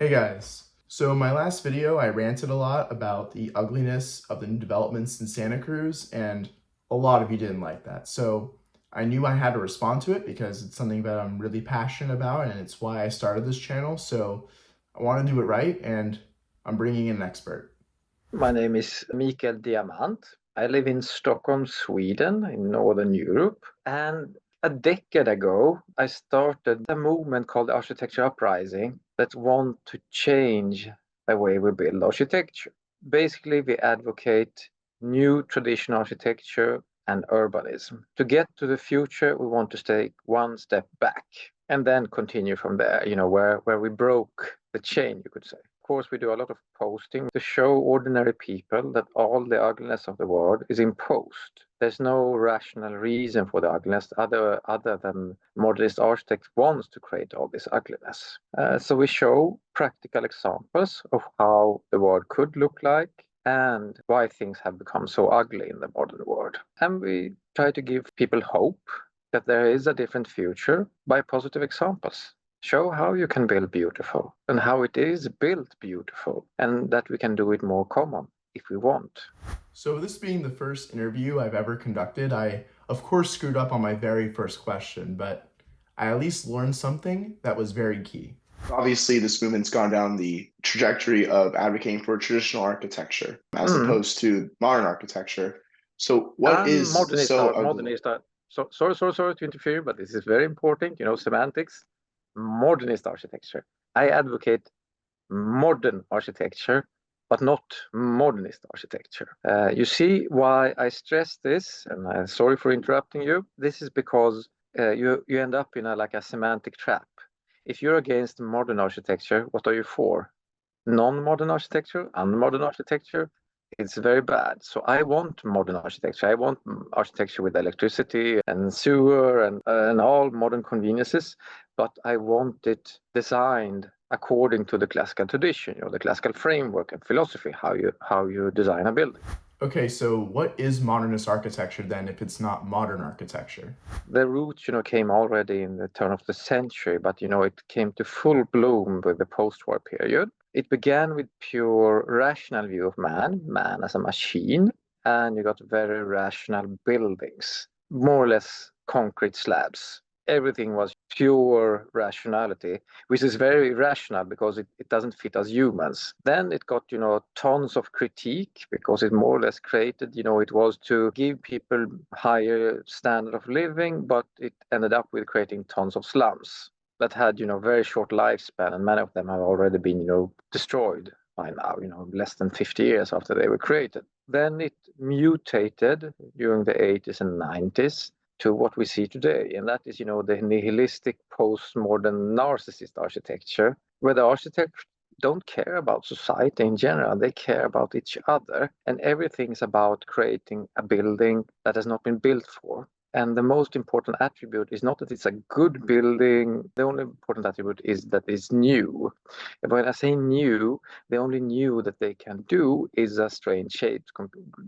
Hey guys, so in my last video I ranted a lot about the ugliness of the new developments in Santa Cruz, and a lot of you didn't like that. So I knew I had to respond to it because it's something that I'm really passionate about and it's why I started this channel. So I want to do it right and I'm bringing in an expert. My name is Michael Diamant. I live in Stockholm, Sweden, in Northern Europe. And a decade ago, I started a movement called the Architecture Uprising that want to change the way we build architecture. Basically, we advocate new traditional architecture and urbanism. To get to the future, we want to take one step back and then continue from there, where we broke the chain, you could say. Of course, we do a lot of posting to show ordinary people that all the ugliness of the world is imposed. There's no rational reason for the ugliness other than modernist architects wants to create all this ugliness. So we show practical examples of how the world could look like and why things have become so ugly in the modern world. And we try to give people hope that there is a different future by positive examples. Show how you can build beautiful and how it is built beautiful, and that we can do it more common if we want. So this being the first interview I've ever conducted, I of course screwed up on my very first question, but I at least learned something that was very key. Obviously, this movement's gone down the trajectory of advocating for traditional architecture as Mm. opposed to modern architecture. So, what is so ugly? So sorry to interfere, but this is very important. Semantics. Modernist architecture. I advocate modern architecture, but not modernist architecture. You see why I stress this, and I'm sorry for interrupting you. This is because you end up in a semantic trap. If you're against modern architecture, what are you for? Non-modern architecture, unmodern architecture? It's very bad. So I want modern architecture. I want architecture with electricity and sewer and all modern conveniences, but I want it designed according to the classical tradition, the classical framework and philosophy, how you design a building. Okay, so what is modernist architecture then if it's not modern architecture? The roots, came already in the turn of the century, but it came to full bloom with the post-war period. It began with pure rational view of man as a machine, and you got very rational buildings, more or less concrete slabs. Everything was pure rationality, which is very rational because it doesn't fit us humans. Then it got, tons of critique because it more or less created, it was to give people higher standard of living, but it ended up with creating tons of slums that had, very short lifespan, and many of them have already been, destroyed by now, less than 50 years after they were created. Then it mutated during the 80s and 90s to what we see today, and that is, the nihilistic postmodern narcissist architecture, where the architects don't care about society in general, they care about each other, and everything is about creating a building that has not been built for. And the most important attribute is not that it's a good building, the only important attribute is that it's new. And when I say new, the only new that they can do is a strange shape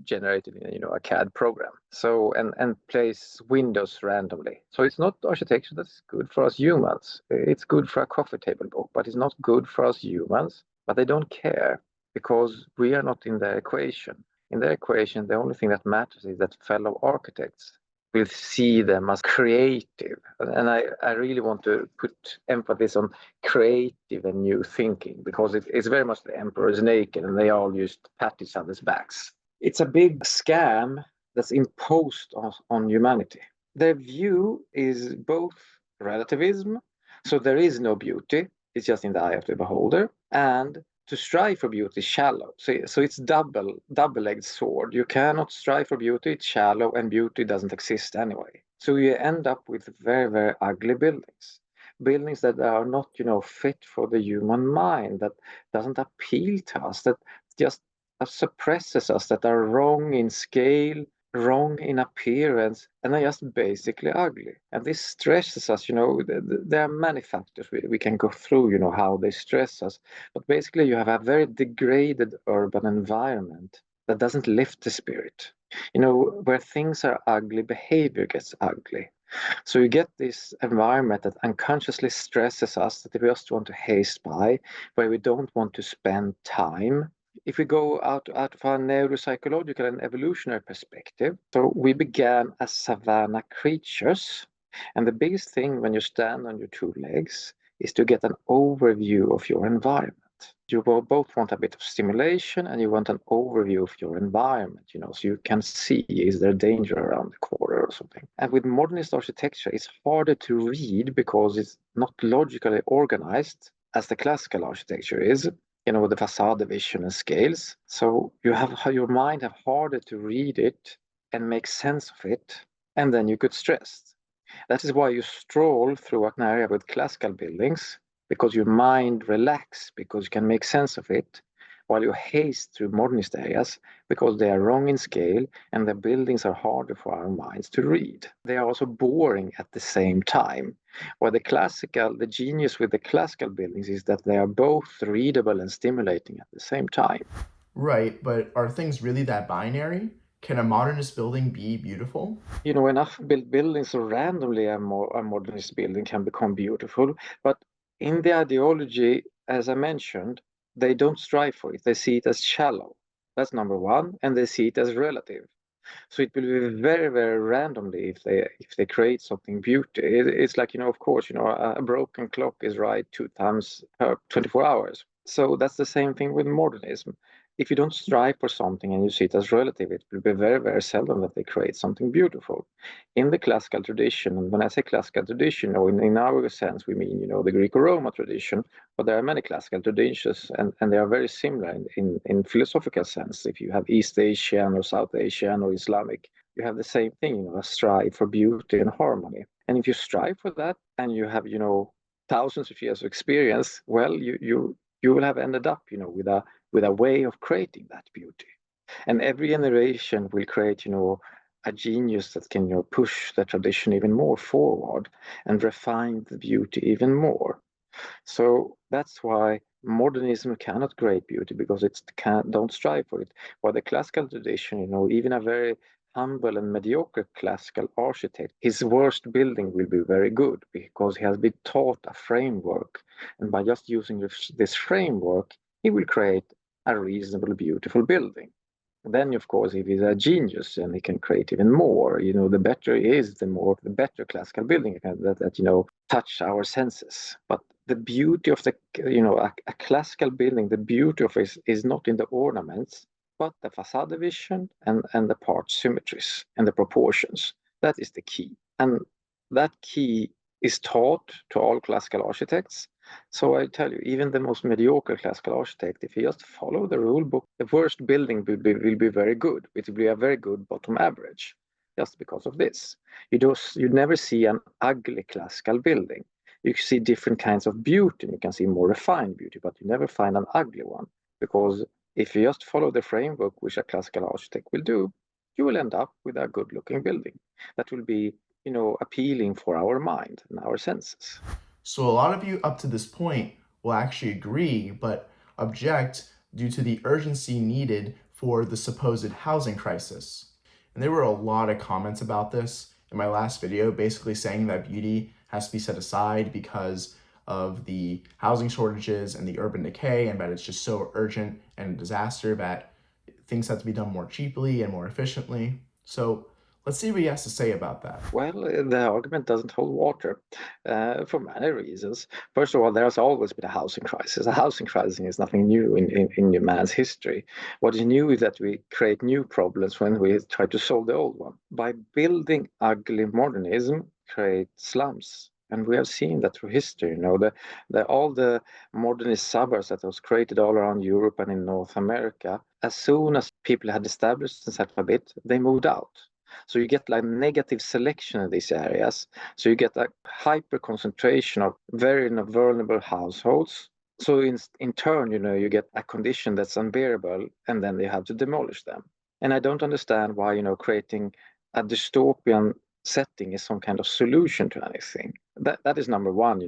generated in a CAD program. So and place windows randomly. So it's not architecture that's good for us humans. It's good for a coffee table book, but it's not good for us humans. But they don't care because we are not in their equation. In their equation, the only thing that matters is that fellow architects will see them as creative. And I really want to put emphasis on creative and new thinking because it's very much the emperor's naked and they all just pat each other's backs. It's a big scam that's imposed on humanity. Their view is both relativism, so there is no beauty, it's just in the eye of the beholder, and to strive for beauty is shallow. So it's double-edged sword. You cannot strive for beauty, it's shallow, and beauty doesn't exist anyway. So you end up with very, very ugly buildings. Buildings that are not, fit for the human mind, that doesn't appeal to us, that just suppresses us, that are wrong in scale, wrong in appearance, and are just basically ugly. And this stresses us, there are many factors we can go through, how they stress us. But basically, you have a very degraded urban environment that doesn't lift the spirit. Where things are ugly, behavior gets ugly. So you get this environment that unconsciously stresses us, that we just want to haste by, where we don't want to spend time. If we go out of a neuropsychological and evolutionary perspective, so we began as savanna creatures. And the biggest thing when you stand on your two legs is to get an overview of your environment. You will both want a bit of stimulation and you want an overview of your environment, so you can see, is there danger around the corner or something? And with modernist architecture, it's harder to read because it's not logically organized as the classical architecture is, with the facade division and scales. So your mind have harder to read it and make sense of it, and then you get stressed. That is why you stroll through an area with classical buildings, because your mind relaxes, because you can make sense of it, while you haste through modernist areas because they are wrong in scale and the buildings are harder for our minds to read. They are also boring at the same time. While the genius with the classical buildings is that they are both readable and stimulating at the same time. Right, but are things really that binary? Can a modernist building be beautiful? Enough built buildings so randomly a modernist building can become beautiful, but in the ideology, as I mentioned, they don't strive for it. They see it as shallow. That's number one, and they see it as relative. So it will be very, very randomly if they create something beauty. It's like, of course, a broken clock is right 2 times per 24 hours. So that's the same thing with modernism. If you don't strive for something and you see it as relative, it will be very, very seldom that they create something beautiful. In the classical tradition, and when I say classical tradition, in our sense, we mean, the Greco-Roman tradition, but there are many classical traditions, and they are very similar in philosophical sense. If you have East Asian or South Asian or Islamic, you have the same thing, a strive for beauty and harmony. And if you strive for that and you have, thousands of years of experience, well, you will have ended up, with a way of creating that beauty. And every generation will create, a genius that can, push the tradition even more forward and refine the beauty even more. So that's why modernism cannot create beauty, because it don't strive for it. While the classical tradition, even a very humble and mediocre classical architect, his worst building will be very good because he has been taught a framework. And by just using this framework, he will create a reasonable, beautiful building. Then, of course, if he's a genius and he can create even more, the better he is, the better classical building that touch our senses. But the beauty of a classical building, the beauty of it is not in the ornaments, but the facade division and the part symmetries and the proportions. That is the key. And that key is taught to all classical architects. So I tell you, even the most mediocre classical architect, if he just follow the rule book, the worst building will be very good. It will be a very good bottom average, just because of this. You never see an ugly classical building. You see different kinds of beauty. You can see more refined beauty, but you never find an ugly one. Because if you just follow the framework, which a classical architect will do, you will end up with a good-looking building that will be, appealing for our mind and our senses. So a lot of you up to this point will actually agree, but object due to the urgency needed for the supposed housing crisis. And there were a lot of comments about this in my last video, basically saying that beauty has to be set aside because of the housing shortages and the urban decay, and that it's just so urgent and a disaster that things have to be done more cheaply and more efficiently. So let's see what he has to say about that. Well, the argument doesn't hold water for many reasons. First of all, there has always been a housing crisis. A housing crisis is nothing new in man's history. What is new is that we create new problems when we try to solve the old one. By building ugly modernism, create slums. And we have seen that through history. All the modernist suburbs that was created all around Europe and in North America, as soon as people had established themselves a bit, they moved out. So you get like negative selection in these areas. So you get a hyper concentration of very vulnerable households. So in turn, you get a condition that's unbearable, and then they have to demolish them. And I don't understand why, creating a dystopian setting is some kind of solution to anything. That is number one,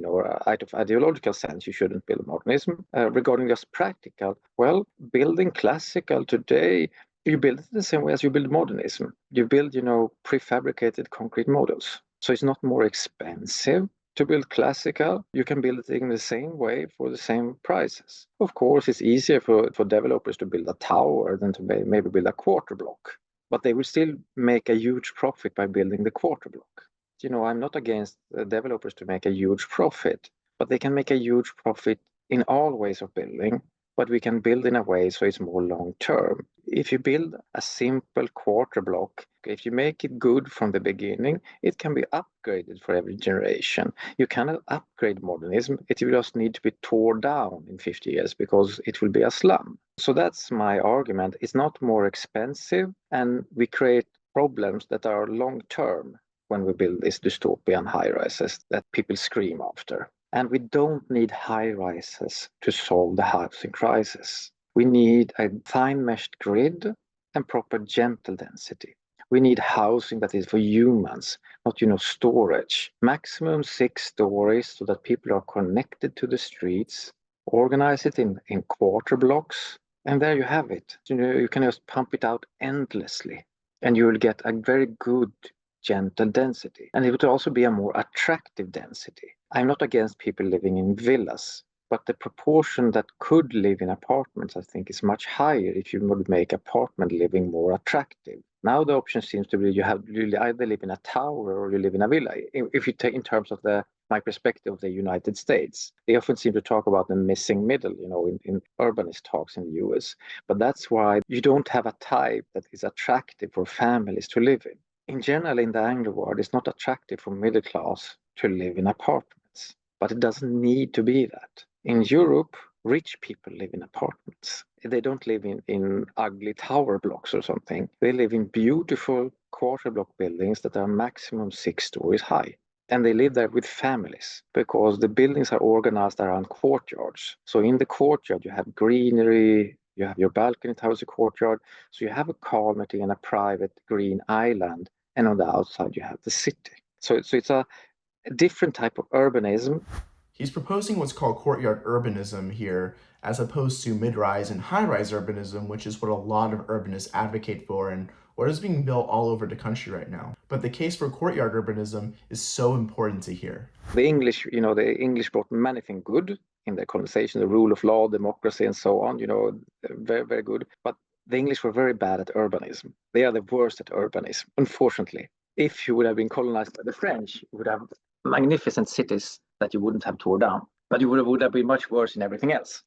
out of ideological sense, you shouldn't build modernism. Regarding just practical, well, building classical today, you build it the same way as you build modernism. You build, prefabricated concrete models. So it's not more expensive to build classical. You can build it in the same way for the same prices. Of course, it's easier for developers to build a tower than to maybe build a quarter block, but they will still make a huge profit by building the quarter block. I'm not against the developers to make a huge profit, but they can make a huge profit in all ways of building, but we can build in a way so it's more long term. If you build a simple quarter block, if you make it good from the beginning, it can be upgraded for every generation. You cannot upgrade modernism. It will just need to be torn down in 50 years because it will be a slum. So that's my argument. It's not more expensive, and we create problems that are long term when we build these dystopian high rises that people scream after. And we don't need high rises to solve the housing crisis. We need a fine meshed grid and proper gentle density. We need housing that is for humans, not storage. Maximum 6 stories so that people are connected to the streets. Organize it in quarter blocks, and there you have it. You can just pump it out endlessly, and you will get a very good gentle density. And it would also be a more attractive density. I'm not against people living in villas, but the proportion that could live in apartments, I think, is much higher if you would make apartment living more attractive. Now the option seems to be you either live in a tower or you live in a villa. If you take in terms of my perspective of the United States, they often seem to talk about the missing middle, in urbanist talks in the US. But that's why you don't have a type that is attractive for families to live in. In general, in the Anglo world, it's not attractive for middle class to live in apartments, but it doesn't need to be that. In Europe, rich people live in apartments. They don't live in ugly tower blocks or something. They live in beautiful quarter block buildings that are maximum 6 stories high. And they live there with families because the buildings are organized around courtyards. So in the courtyard, you have greenery, you have your balcony towards the courtyard. So you have a community and a private green island. And on the outside, you have the city. So it's a different type of urbanism. He's proposing what's called courtyard urbanism here, as opposed to mid-rise and high-rise urbanism, which is what a lot of urbanists advocate for and what is being built all over the country right now. But the case for courtyard urbanism is so important to hear. The English brought many things good in their colonization, the rule of law, democracy, and so on, very, very good. But the English were very bad at urbanism. They are the worst at urbanism, unfortunately. If you would have been colonized by the French, you would have magnificent cities that you wouldn't have torn down, but you would have been much worse in everything else.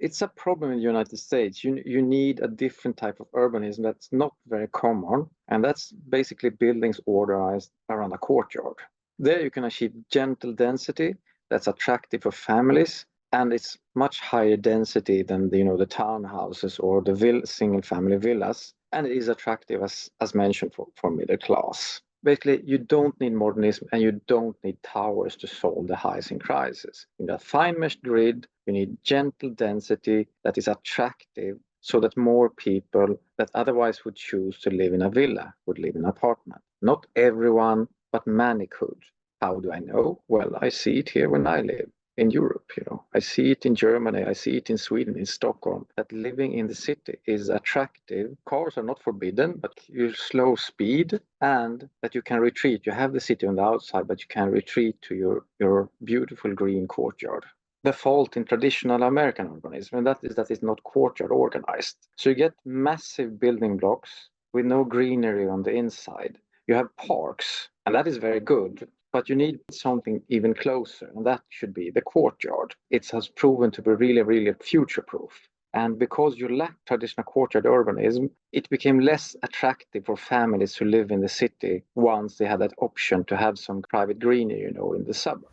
It's a problem in the United States. You need a different type of urbanism that's not very common, and that's basically buildings organized around a courtyard. There you can achieve gentle density that's attractive for families, and it's much higher density than the townhouses or the single family villas, and it is attractive as mentioned for middle class. Basically, you don't need modernism and you don't need towers to solve the housing crisis. You need a fine meshed grid, you need gentle density that is attractive so that more people that otherwise would choose to live in a villa would live in an apartment. Not everyone, but many could. How do I know? Well, I see it here when I live in Europe. I see it in Germany, I see it in Sweden, in Stockholm, that living in the city is attractive. Cars are not forbidden, but you slow speed, and that you can retreat. You have the city on the outside, but you can retreat to your beautiful green courtyard. The fault in traditional American urbanism, and that is not courtyard organized. So you get massive building blocks with no greenery on the inside. You have parks, and that is very good. But you need something even closer, and that should be the courtyard. It has proven to be really, really future-proof. And because you lack traditional courtyard urbanism, it became less attractive for families who live in the city once they had that option to have some private greenery, in the suburb.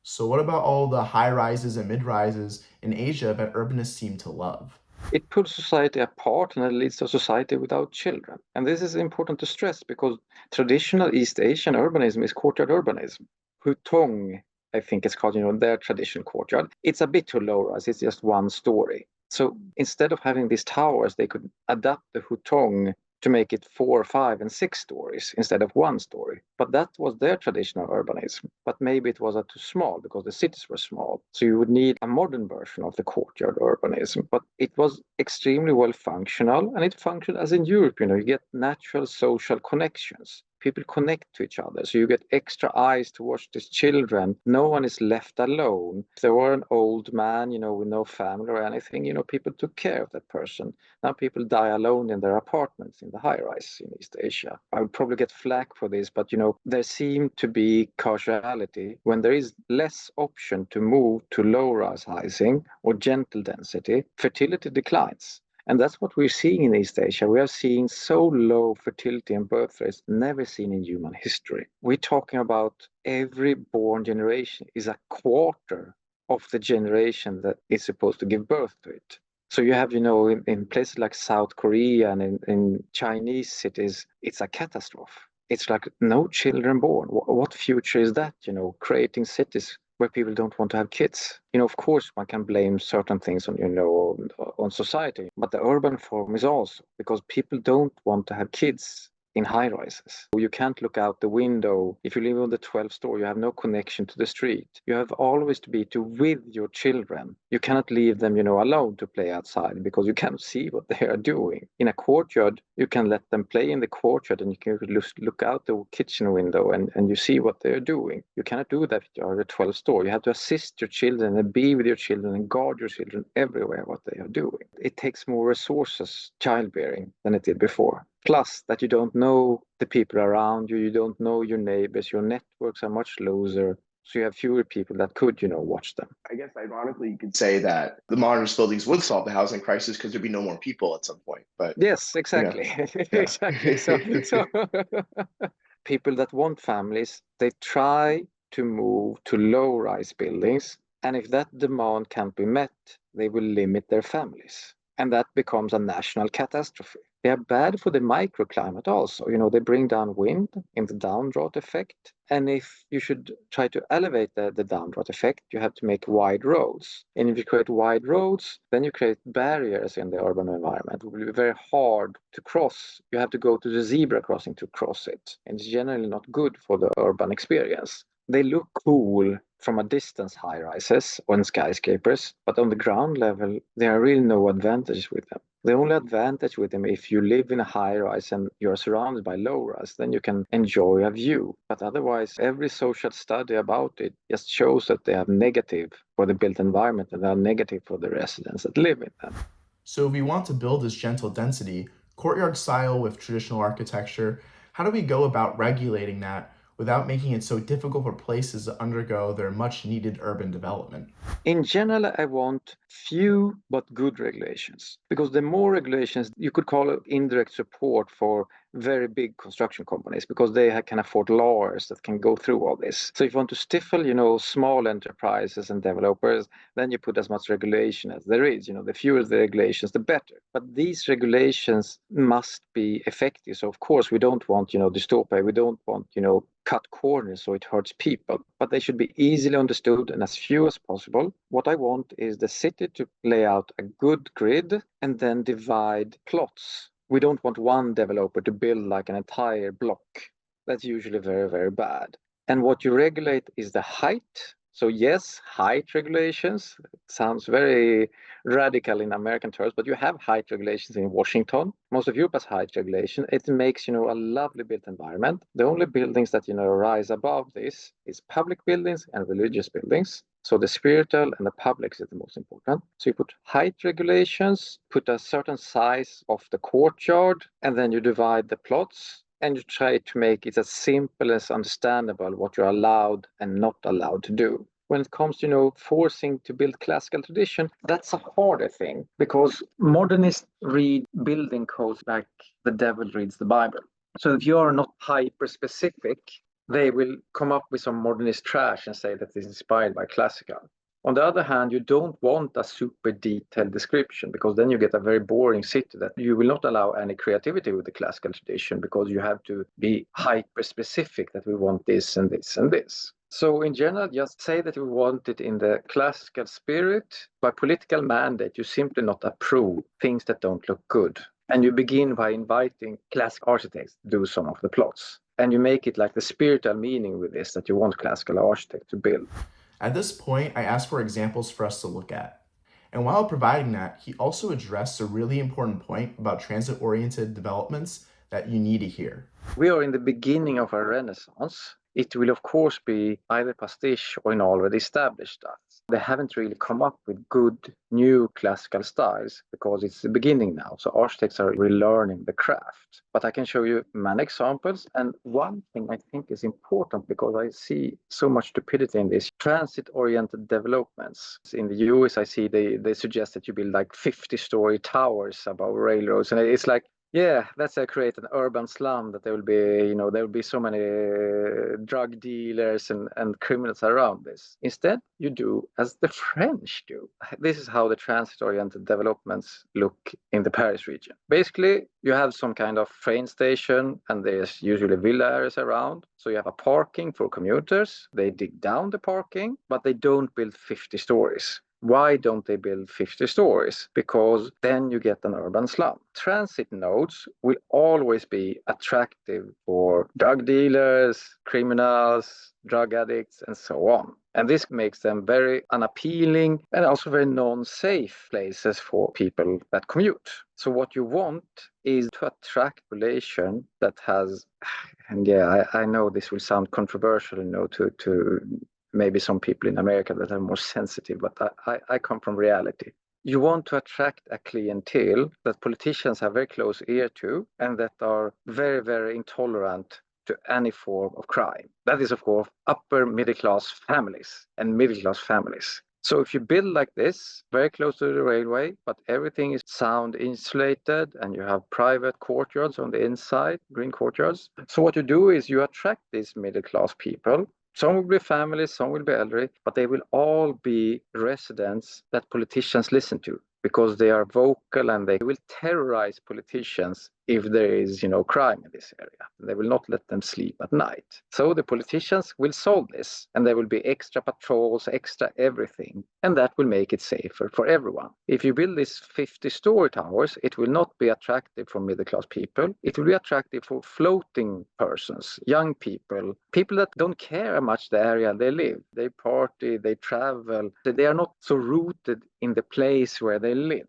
So what about all the high-rises and mid-rises in Asia that urbanists seem to love? It puts society apart and it leads to a society without children. And this is important to stress because traditional East Asian urbanism is courtyard urbanism. Hutong, I think it's called, their traditional courtyard. It's a bit too low rise, it's just 1 story. So instead of having these towers, they could adapt the hutong to make it 4, 5, and 6 stories instead of 1 story. But that was their traditional urbanism. But maybe it was too small because the cities were small. So you would need a modern version of the courtyard urbanism. But it was extremely well functional, and it functioned as in Europe. You get natural social connections. People connect to each other. So you get extra eyes to watch these children. No one is left alone. If there were an old man, with no family or anything, people took care of that person. Now people die alone in their apartments in the high rise in East Asia. I would probably get flack for this, but there seem to be causality when there is less option to move to low rise housing or gentle density, fertility declines. And that's what we're seeing in East Asia. We are seeing so low fertility and birth rates never seen in human history. We're talking about every born generation is a quarter of the generation that is supposed to give birth to it. So you have, in places like South Korea and in Chinese cities, it's a catastrophe. It's like no children born. What future is that, creating cities where people don't want to have kids? Of course, one can blame certain things on society, but the urban form is also because people don't want to have kids in high rises. You can't look out the window. If you live on the 12th story, you have no connection to the street. You have always to be with your children. You cannot leave them, alone to play outside because you cannot see what they are doing. In a courtyard, you can let them play in the courtyard and you can look out the kitchen window and you see what they're doing. You cannot do that if you're at the 12th story. You have to assist your children and be with your children and guard your children everywhere what they are doing. It takes more resources, childbearing, than it did before. Plus that you don't know the people around you, you don't know your neighbors, your networks are much looser. So you have fewer people that could, watch them. I guess ironically, you could say that the modernist buildings would solve the housing crisis because there'd be no more people at some point. But yes, exactly. yeah. Exactly. So people that want families, they try to move to low-rise buildings. And if that demand can't be met, they will limit their families. And that becomes a national catastrophe. They are bad for the microclimate also. They bring down wind in the downdraft effect. And if you should try to elevate the downdraft effect, you have to make wide roads. And if you create wide roads, then you create barriers in the urban environment. It will be very hard to cross. You have to go to the zebra crossing to cross it. And it's generally not good for the urban experience. They look cool from a distance, high rises or skyscrapers, but on the ground level, there are really no advantages with them. The only advantage with them, if you live in a high rise and you're surrounded by low rise, then you can enjoy a view. But otherwise, every social study about it just shows that they are negative for the built environment and they are negative for the residents that live in them. So if we want to build this gentle density, courtyard style with traditional architecture, how do we go about regulating that without making it so difficult for places to undergo their much needed urban development? In general, I want few but good regulations, because the more regulations, you could call it indirect support for very big construction companies, because they can afford lawyers that can go through all this. So if you want to stifle, small enterprises and developers, then you put as much regulation as there is. The fewer the regulations, the better. But these regulations must be effective. So of course, we don't want, dystopia. We don't want, cut corners so it hurts people, but they should be easily understood and as few as possible. What I want is the city to lay out a good grid and then divide plots. We don't want one developer to build like an entire block. That's usually very, very bad. And what you regulate is the height. So yes, height regulations. It sounds very radical in American terms, but you have height regulations in Washington. Most of Europe has height regulation. It makes, a lovely built environment. The only buildings that, rise above this is public buildings and religious buildings. So the spiritual and the public is the most important. So you put height regulations, put a certain size of the courtyard, and then you divide the plots. And you try to make it as simple as understandable what you're allowed and not allowed to do. When it comes to, forcing to build classical tradition, that's a harder thing, because modernists read building codes like the devil reads the Bible. So if you're not hyper specific, they will come up with some modernist trash and say that it's inspired by classical. On the other hand, you don't want a super detailed description, because then you get a very boring city that you will not allow any creativity with the classical tradition, because you have to be hyper specific that we want this and this and this. So in general, just say that we want it in the classical spirit. By political mandate, you simply not approve things that don't look good. And you begin by inviting classical architects to do some of the plots. And you make it like the spiritual meaning with this, that you want classical architects to build. At this point, I asked for examples for us to look at. And while providing that, he also addressed a really important point about transit-oriented developments that you need to hear? We are in the beginning of a renaissance. It will, of course, be either pastiche or in already established styles. They haven't really come up with good new classical styles because it's the beginning now. So architects are relearning the craft. But I can show you many examples. And one thing I think is important because I see so much stupidity in this, transit-oriented developments. In the US, I see they suggest that you build like 50-story towers above railroads. And it's like, yeah, that's create an urban slum that there will be so many drug dealers and criminals around this. Instead, you do as the French do. This is how the transit-oriented developments look in the Paris region. Basically, you have some kind of train station and there's usually villa areas around. So you have a parking for commuters. They dig down the parking, but they don't build 50 stories. Why don't they build 50 stories? Because then you get an urban slum. Transit nodes will always be attractive for drug dealers, criminals, drug addicts, and so on. And this makes them very unappealing and also very non-safe places for people that commute. So what you want is to attract population that has, and yeah, I know this will sound controversial, to maybe some people in America that are more sensitive, but I come from reality. You want to attract a clientele that politicians have very close ear to and that are very, very intolerant to any form of crime. That is, of course, upper middle class families and middle class families. So if you build like this, very close to the railway, but everything is sound insulated and you have private courtyards on the inside, green courtyards. So what you do is you attract these middle class people. Some will be families, some will be elderly, but they will all be residents that politicians listen to because they are vocal and they will terrorize politicians if there is, crime in this area. They will not let them sleep at night. So the politicians will solve this and there will be extra patrols, extra everything, and that will make it safer for everyone. If you build these 50-story towers, it will not be attractive for middle-class people. It will be attractive for floating persons, young people, people that don't care how much the area they live. They party, they travel. They are not so rooted in the place where they live.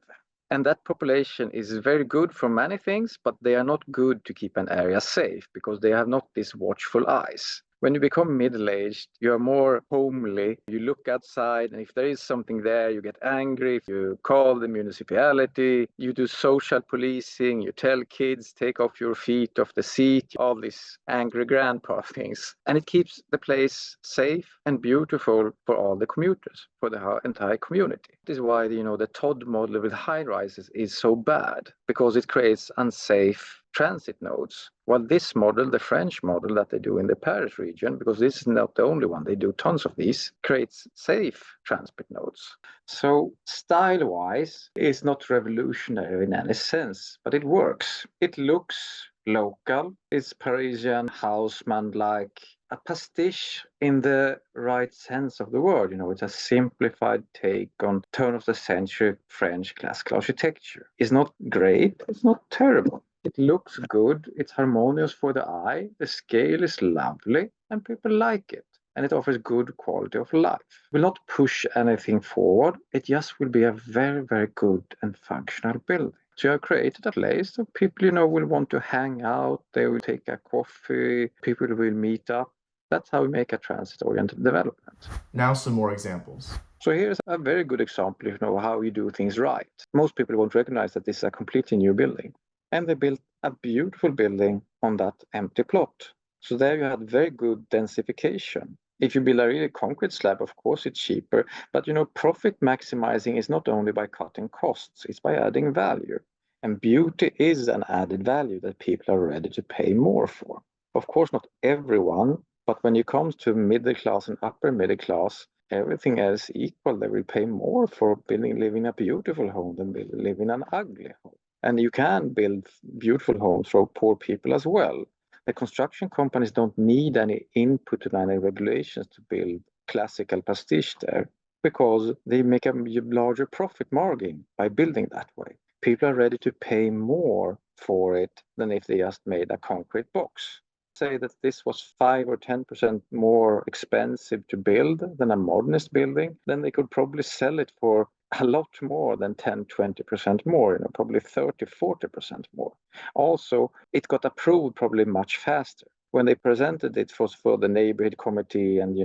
And that population is very good for many things, but they are not good to keep an area safe because they have not these watchful eyes. When you become middle-aged, you are more homely. You look outside, and if there is something there, you get angry. If you call the municipality, you do social policing, you tell kids, take off your feet off the seat, all these angry grandpa things. And it keeps the place safe and beautiful for all the commuters, for the entire community. This is why, the TOD model with high rises is so bad, because it creates unsafe transit nodes. While this model, the French model that they do in the Paris region, because this is not the only one, they do tons of these, creates safe transport nodes. So style-wise, it's not revolutionary in any sense, but it works. It looks local, it's Parisian, houseman-like, a pastiche in the right sense of the word. It's a simplified take on turn of the century French classical architecture. It's not great, it's not terrible. It looks good, it's harmonious for the eye, the scale is lovely, and people like it. And it offers good quality of life. It will not push anything forward, it just will be a very, very good and functional building. So you have created a place that people, will want to hang out, they will take a coffee, people will meet up. That's how we make a transit-oriented development. Now some more examples. So here's a very good example of how you do things right. Most people won't recognize that this is a completely new building. And they built a beautiful building on that empty plot. So there you had very good densification. If you build a really concrete slab, of course, it's cheaper. But, profit maximizing is not only by cutting costs, it's by adding value. And beauty is an added value that people are ready to pay more for. Of course, not everyone, but when it comes to middle class and upper middle class, everything else equal, they will pay more for living in a beautiful home than living in an ugly home. And you can build beautiful homes for poor people as well. The construction companies don't need any input and any regulations to build classical pastiche there because they make a larger profit margin by building that way. People are ready to pay more for it than if they just made a concrete box. Say that this was 5 or 10% more expensive to build than a modernist building, then they could probably sell it for a lot more than 10-20% more, probably 30-40% more. Also, it got approved probably much faster. When they presented it for the neighborhood committee and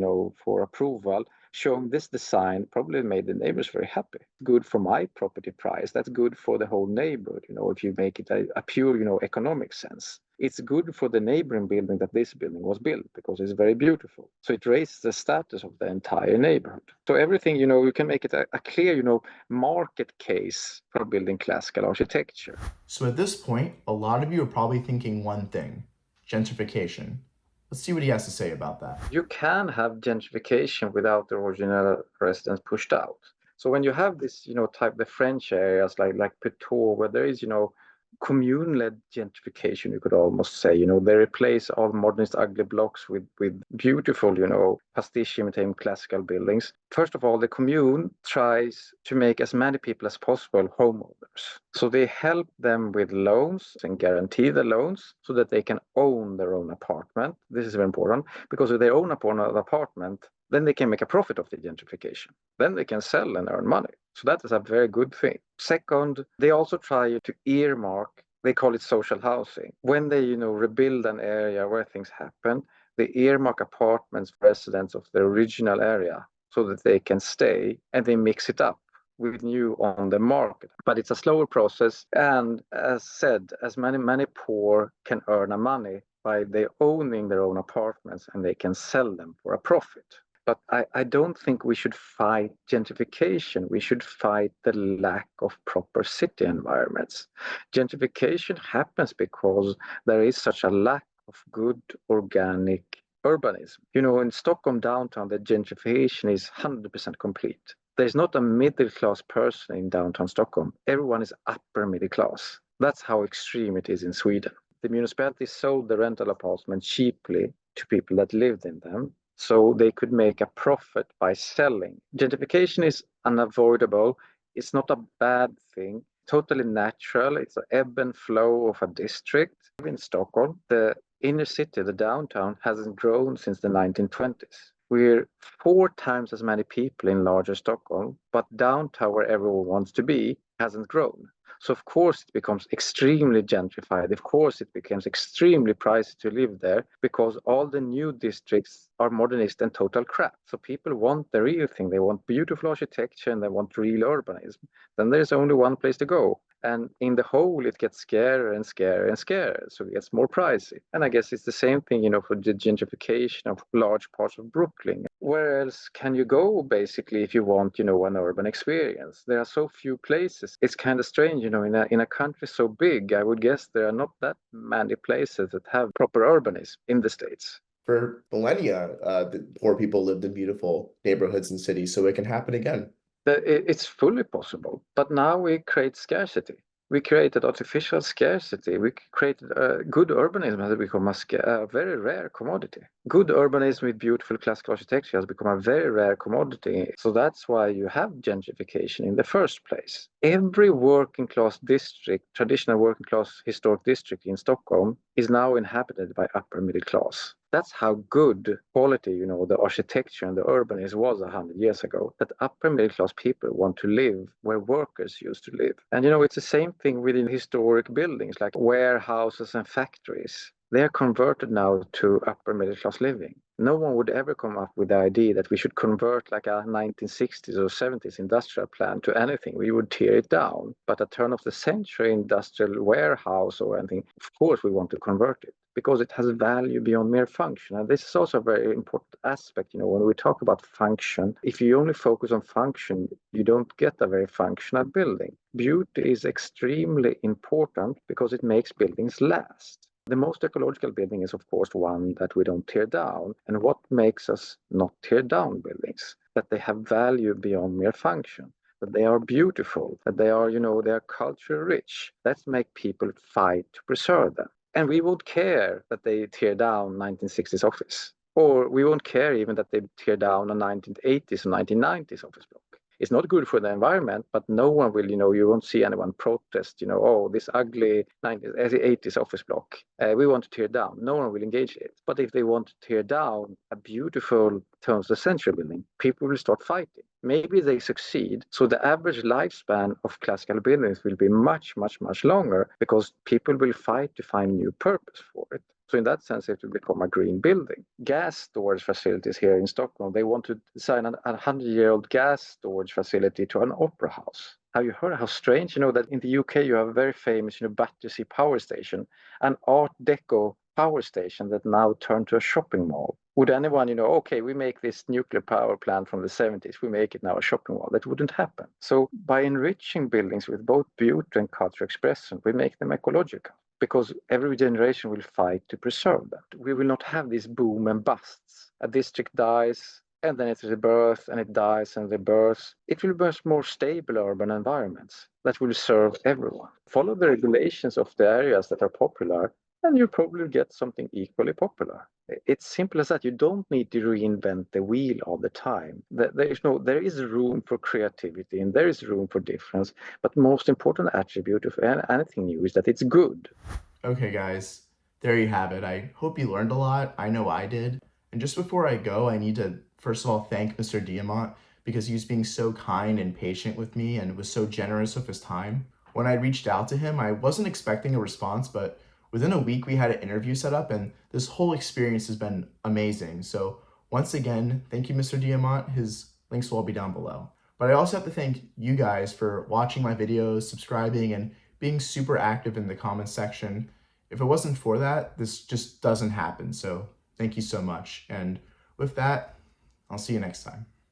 for approval, showing this design probably made the neighbors very happy. Good for my property price. That's good for the whole neighborhood, if you make it a pure, economic sense. It's good for the neighboring building that this building was built because it's very beautiful. So it raises the status of the entire neighborhood. So everything, you can make it a clear, market case for building classical architecture. So at this point, a lot of you are probably thinking one thing: gentrification. Let's see what he has to say about that. You can have gentrification without the original residents pushed out. So when you have this, the French areas like Puteaux, where there is, commune-led gentrification, you could almost say, they replace all modernist ugly blocks with beautiful, pastiche imitating classical buildings. First of all, the commune tries to make as many people as possible homeowners. So they help them with loans and guarantee the loans so that they can own their own apartment. This is very important because if they own an apartment, then they can make a profit of the gentrification. Then they can sell and earn money. So that is a very good thing. Second, they also try to earmark, they call it social housing. When they, rebuild an area where things happen, they earmark apartments for residents of the original area so that they can stay, and they mix it up with new on the market. But it's a slower process. And as said, as many poor can earn a money by they owning their own apartments and they can sell them for a profit. But I don't think we should fight gentrification. We should fight the lack of proper city environments. Gentrification happens because there is such a lack of good organic urbanism. In Stockholm downtown, the gentrification is 100% complete. There's not a middle-class person in downtown Stockholm. Everyone is upper middle class. That's how extreme it is in Sweden. The municipality sold the rental apartments cheaply to people that lived in them, so they could make a profit by selling. Gentrification is unavoidable. It's not a bad thing. Totally natural. It's an ebb and flow of a district. In Stockholm, the inner city, the downtown, hasn't grown since the 1920s. We're 4 times as many people in larger Stockholm, but downtown, where everyone wants to be, hasn't grown. So of course it becomes extremely gentrified. Of course it becomes extremely pricey to live there because all the new districts are modernist and total crap. So people want the real thing. They want beautiful architecture and they want real urbanism. Then there's only one place to go. And in the whole, it gets scarier and scarier and scarier. So it gets more pricey. And I guess it's the same thing, for the gentrification of large parts of Brooklyn. Where else can you go, basically, if you want, an urban experience? There are so few places. It's kind of strange, in a country so big, I would guess there are not that many places that have proper urbanism in the States. For millennia, the poor people lived in beautiful neighborhoods and cities, so it can happen again. It's fully possible, but now we create scarcity. We created artificial scarcity. We created good urbanism has become a very rare commodity. Good urbanism with beautiful classical architecture has become a very rare commodity. So that's why you have gentrification in the first place. Every working class district, traditional working class historic district in Stockholm, is now inhabited by upper middle class. That's how good quality, the architecture and the urbanism was 100 years ago, that upper middle class people want to live where workers used to live. And, it's the same thing within historic buildings like warehouses and factories. They are converted now to upper middle class living. No one would ever come up with the idea that we should convert like a 1960s or 70s industrial plant to anything. We would tear it down. But a turn of the century industrial warehouse or anything, of course we want to convert it because it has value beyond mere function. And this is also a very important aspect, when we talk about function. If you only focus on function, you don't get a very functional building. Beauty is extremely important because it makes buildings last. The most ecological building is, of course, one that we don't tear down. And what makes us not tear down buildings? That they have value beyond mere function, that they are beautiful, that they are, they are culture rich. Let's make people fight to preserve them. And we won't care that they tear down 1960s office. Or we won't care even that they tear down a 1980s or 1990s office block. It's not good for the environment, but no one will, you won't see anyone protest, oh, this ugly 90s, 80s office block, we want to tear down. No one will engage it. But if they want to tear down a beautiful turn of the century building, people will start fighting. Maybe they succeed. So the average lifespan of classical buildings will be much, much, much longer because people will fight to find new purpose for it. So in that sense, it will become a green building. Gas storage facilities here in Stockholm, they want to design a 100-year-old gas storage facility to an opera house. Have you heard how strange, that in the UK you have a very famous, Battersea power station, an Art Deco power station that now turned to a shopping mall. Would anyone, okay, we make this nuclear power plant from the 70s, we make it now a shopping mall? That wouldn't happen. So by enriching buildings with both beauty and cultural expression, we make them ecological, because every generation will fight to preserve that. We will not have this boom and busts. A district dies, and then it rebirths, and it dies and rebirths. It will be more stable urban environments that will serve everyone. Follow the regulations of the areas that are popular, and you probably get something equally popular. It's simple as that. You don't need to reinvent the wheel all the time. There is room for creativity and there is room for difference. But most important attribute of anything new is that it's good. Okay, guys, there you have it. I hope you learned a lot. I know I did. And just before I go, I need to, first of all, thank Mr. Diamant because he was being so kind and patient with me and was so generous of his time. When I reached out to him, I wasn't expecting a response, but within a week we had an interview set up and this whole experience has been amazing. So once again, thank you, Mr. Diamant. His links will all be down below. But I also have to thank you guys for watching my videos, subscribing, and being super active in the comments section. If it wasn't for that, this just doesn't happen. So thank you so much. And with that, I'll see you next time.